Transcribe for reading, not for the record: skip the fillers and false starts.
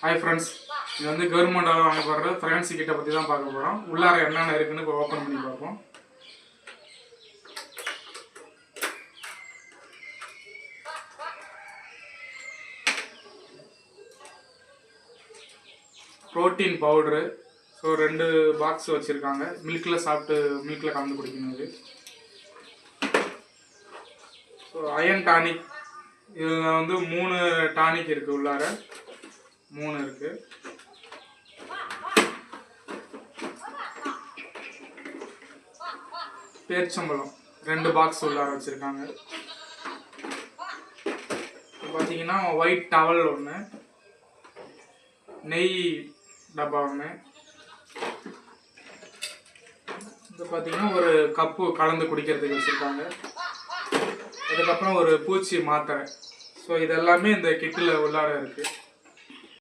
Hi friends, இது வந்து கவர்மெண்டால் வாங்கப்படுற ஃப்ரான்சி கிட்ட பற்றி தான் பார்க்க போகிறோம். உள்ளார என்னென்ன இருக்குன்னு இப்போ ஓப்பன் பண்ணி பார்ப்போம். ப்ரோட்டீன் பவுட்ரு, ஸோ 2 பாக்ஸ் வச்சுருக்காங்க. மில்கில் சாப்பிட்டு மில்கில் கலந்து குடிக்கணும். இது ஸோ அயன் டானிக், இதில் வந்து 3 டானிக் இருக்குது. உள்ளார 3 இருக்குது. பேரிச்சம்பழம் 2 பாக்ஸ் உள்ளார வச்சுருக்காங்க. பார்த்தீங்கன்னா ஒயிட் டவல் ஒன்று, நெய் டப்பா ஒன்று, இது பார்த்தீங்கன்னா ஒரு கப்பு கலந்து குடிக்கிறதுக்கு வச்சுருக்காங்க. அதுக்கப்புறம் ஒரு பூச்சி மாத்திரை. ஸோ இதெல்லாமே இந்த கிட்டில் உள்ளார இருக்குது.